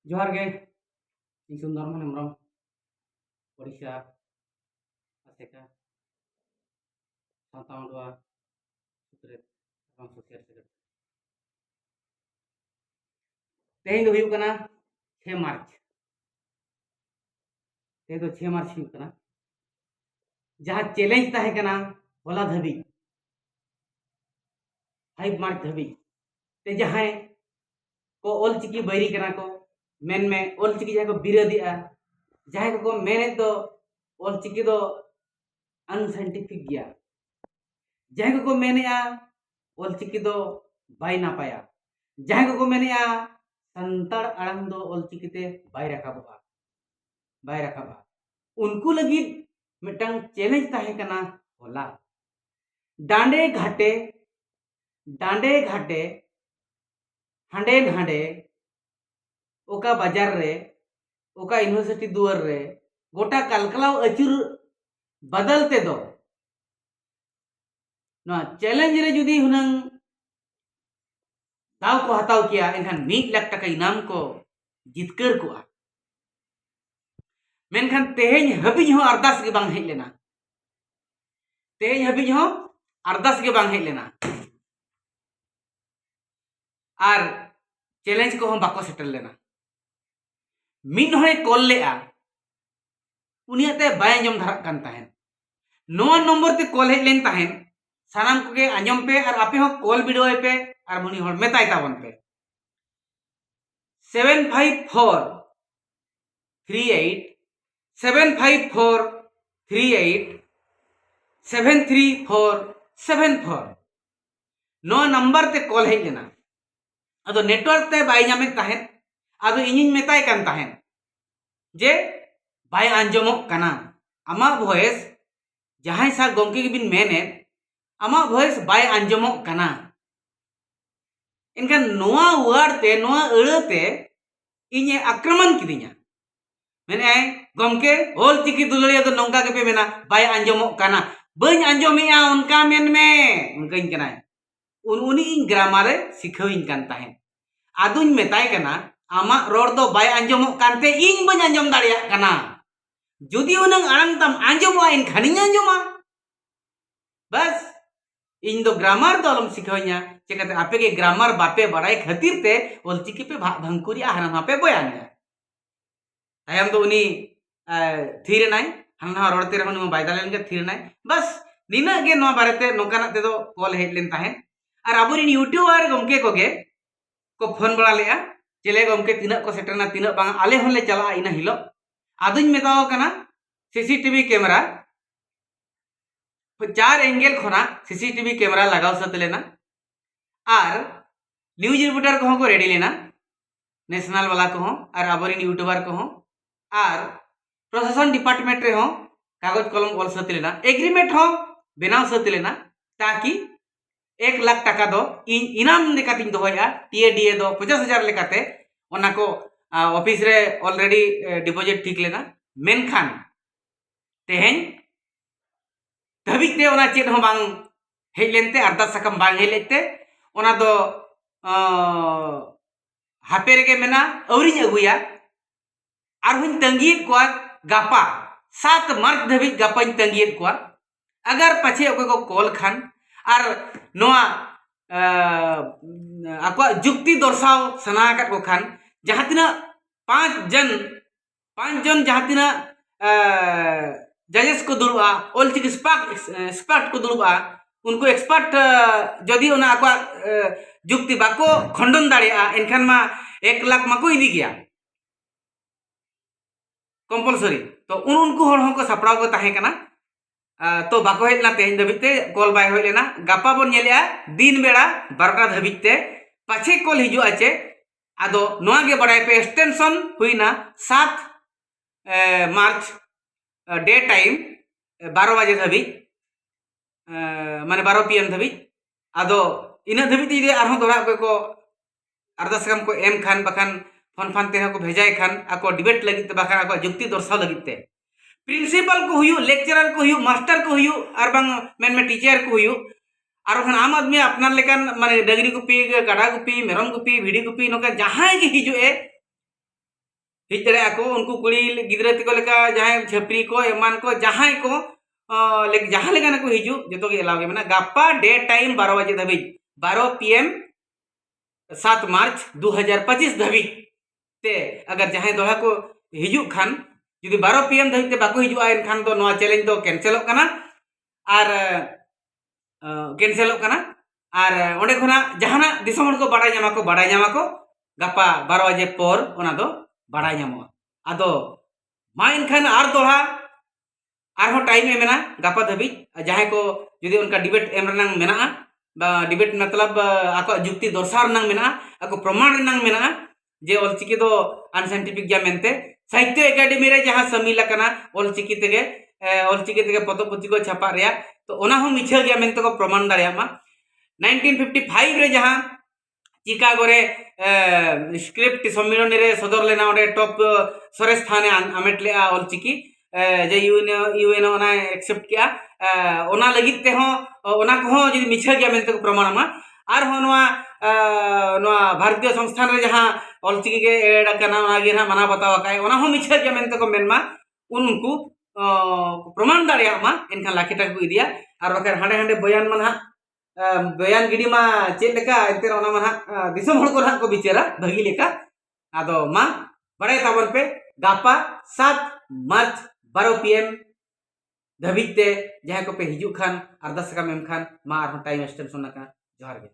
जोहार गे ᱤᱧ ᱥᱩᱱᱫᱚᱨᱢᱚᱱ ᱦᱮᱢᱵᱨᱚᱢ ᱳᱲᱤᱥᱟ ᱟᱥᱮᱠᱟ ᱥᱟᱶᱛᱟ ᱢᱟᱰᱣᱟ ᱥᱩᱛᱨᱮᱫ ᱮᱵᱚᱝ ᱥᱳᱥᱟᱞ ᱥᱮᱠᱨᱮᱴᱟᱨᱤ ᱛᱮᱦᱮᱧ ᱫᱚ ᱦᱩᱭᱩᱜ ᱠᱟᱱᱟ 6 ᱢᱟᱨᱪ ᱛᱮᱦᱮᱧ ᱫᱚ 6 ᱢᱟᱨᱪ ᱦᱩᱭᱩᱜ ᱠᱟᱱᱟ ᱡᱟᱦᱟᱸ ᱪᱮᱞᱮᱧᱡ ᱛᱟᱦᱮᱸ ᱠᱟᱱᱟ ᱦᱚᱞᱟ ᱫᱷᱟᱹᱵᱤᱡ 5 मार्च ᱫᱷᱟᱹᱵᱤᱡ ᱛᱮ ᱡᱟᱦᱟᱸᱭ को ऑलचिकी बैरी कना को मेन में ऑलचिकी जहाँ को बिरोधिया जहाँ को मेने तो ऑलचिकी दो अनसाइंटिफिक गया जहाँ को मेने ऑलचिकी दो बाय ना पाया जहाँ को मेने संताड़ आड़ांग दो ऑलचिकी ते बाय रखाबा उनको लगी मिटंग चैलेंज ताहे कना होला डांडे घाटे हांडे हांडे ओका बाजार रे ओका यूनिवर्सिटी दुआर रे गोटा कलकलाव अचुर बदलते दो ना चैलेंज रे जुदी हुनंग दाव को हताव किया एनखान 1 लाख टका इनाम को जितकर को मेनखान तेहेñ हबी हो अरदास के बांग हेज लेना तेहेñ हबी हो अरदास के बांग हेज लेना और चैलेंज को हम बाको सेटल लेना मिन होय कॉल लेआ उनियाते बाय अंजम धरक कान ताहेन नोआ नंबर ते कॉल हेज लेन ताहेन सानाम कोगे अंजम पे और आपे हो कॉल वीडियो पे और मुनी होर मेताय ताबन पे 75438 नोआ नंबर ते कॉल हेज लेना अदो नेटवर्क ते बाय नामे ताहेन अदो इनिन मेताय कान ताहेन जे बाय आंजमो कना आमा वॉइस जहां सा गोमके के बिन मेने आमा वॉइस बाय आंजमो कना इनका नोआ वर्ड ते नोआ अड़ते इने आक्रमण किदिया मेने गोमके होल चिकी दुलड़िया तो नोंका के पे मेना बाय आंजमो कना बኝ आंजमिया उनका मेन में उनकाइन कना उनी इन ग्रामार सिखाविन कान ताहेन आदुñ मेताय कना आमा रोड दो बाय आंजमो कानते इन बñ आंजम दाड़िया कना जुदी उनंग आड़ंग तम आंजमवा इन खानिñ आंजमा बस इन दो ग्रामार दो अलम सिखाविया चेकाते आपे के ग्रामार बापे बड़ाई खातिर ते ऑलचिकी पे भंकुरिया हाना पे बयान तायम तो उनी थीर नाय हाना रोडते रहन बाय दालेन के थीर नाय बस निना के नो बारेते नोकाना ते दो कॉल हेड लेन ताहेन और अबुरिन यूट्यूबर गमके कोगे को फोन बड़ा लेआ चले गमके तिना को सेटरना तिना बांग आले होले चला इना हिलो आदुñ मेताओ कना सीसीटीवी कैमरा 4 एंगल खोना सीसीटीवी कैमरा लगाव सत लेना और न्यूज रिपोर्टर को रेडी लेना नेशनल वाला को और अबरिन यूट्यूबर को और प्रशासन डिपार्टमेंट रे हो कागज कलम ऑल सत लेना एग्रीमेंट हो बनाव सत लेना ताकि 1 लाख टका दो इनाम लेकातिन दोया टीएडीए दो 50,000 लेकाते ओना को ऑफिस रे ऑलरेडी डिपॉजिट ठीक लेना मेनखान तेहेñ धबिते ओना चेद हो बांग हेज लेनते अरदास सकम बांग हेज लेते ओना दो हापे रेगे मेना औरिñ अगुया और हुñ तंगीत को गापा 7 मार्च धबिज गापाñ तंगीत को अगर पछे ओके को कॉल खान और नोआ आको जुक्ति दर्शाव सना काट को खान जहां तिना 5 जन जहां तिना जजेस को दुरुआ ऑलचिकी एक्सपर्ट को दुरुआ उनको एक्सपर्ट जदि ओना आको जुक्ति बाको खंडन दाड़िया एनखान मा 1 लाख माको इदी गया कंपलसरी तो उनको हर को सपड़ाव को ताहे कना तो बाको हेजना तेहेñ धबिते कॉल बाय होय लेना गापा बन नेलिया दिन बेड़ा 12टा धबिते पाछे कॉल हिजु आचे आदो नोआ गे बड़ाय पे एक्सटेंशन हुईना 7 मार्च डे टाइम 12 बजे धबी माने 12 पीएम धबी आदो इना धबी दे आरो दोड़ा को अरदास काम को एम खान बखान फोन फान ते को भेजाय खान आको डिबेट लगित बखान आको जुक्ति दर्शाव लगित प्रिंसिपल को हुयु लेक्चरर को हुयु मास्टर को हुयु और बांग मेन में टीचर को हुयु और आम आदमी अपनार लेकान माने डगरी गुपी गाड़ा गुपी मेरम गुपी भिडी गुपी नोका जहां के हिजुए हिज दड़े को उनको कुड़ी गिद्रा तको लेका जहां छपरी को एमान को जहां को जहां लेका को हिजु जतो के एलाव के मेना गापा डे टाइम 12 बजे धाबी 12 PM 7 मार्च 2025 धाबी ते अगर जहां दोहा को हिजु खान जुदी 12 PM धाबी ते बाको हिजु आइन खान दो नोआ चैलेंज दो कैंसिल कना और कैंसिल कना और ओंडे खोना जहाना दिसम हड़ को बाड़ाय ᱧᱟᱢᱟ को गापा 12 बजे पर ओना दो बाड़ाय ᱧᱟᱢᱚᱜᱼᱟ आदो मा इनखान आर दोहा आर टाइम मेना गापा धाबी जहां को जुदी उनका डिबेट एम रनंग मेना डिबेट मतलब आको जुक्ति दर्शाव रनंग मेना आको प्रमाण रनंग मेना जे ऑलचिकी दो अनसाइंटिफिक जा मेनते साहित्य एकेडमी रे जहां समील कना ऑलचिकी तेगे पतो पुथि को छापा रिया तो ओना हो मिछा गया मेनते को प्रमाण दाड़ियामा 1955 रे जहां चिकागो रे स्क्रिप्ट सम्मेलन रे सदर लेना ओडे टॉप सरे स्थाने आमेट लेआ ऑलचिकी जे यूएन ओना एक्सेप्ट किया ओना लगित ते हो ओना को हो जदि मिछा गया मेनते को प्रमाणमा आर हो नोआ भारतीय संस्थान रे जहां ऑलचिकी के एड कना आगे ना मना बतावा काय ओना हो मिछा गया मेनते को मेनमा उनको प्रमाण दाड़ियामा एनखान लाखिटा को इदिया आर बकर हांडे हांडे बयान मना बयान गिडी मा चेक लेका एते ओना मना दिसम हड़ को ना को बिचारा भगी लेका आदो मा बड़े ताबन पे गापा 7 मार्च 12 PM धाबिते जहां को पे हिजु खान अरदास का मेम खान मा आर टाइम एक्सटेंशन ना का जोहार गे।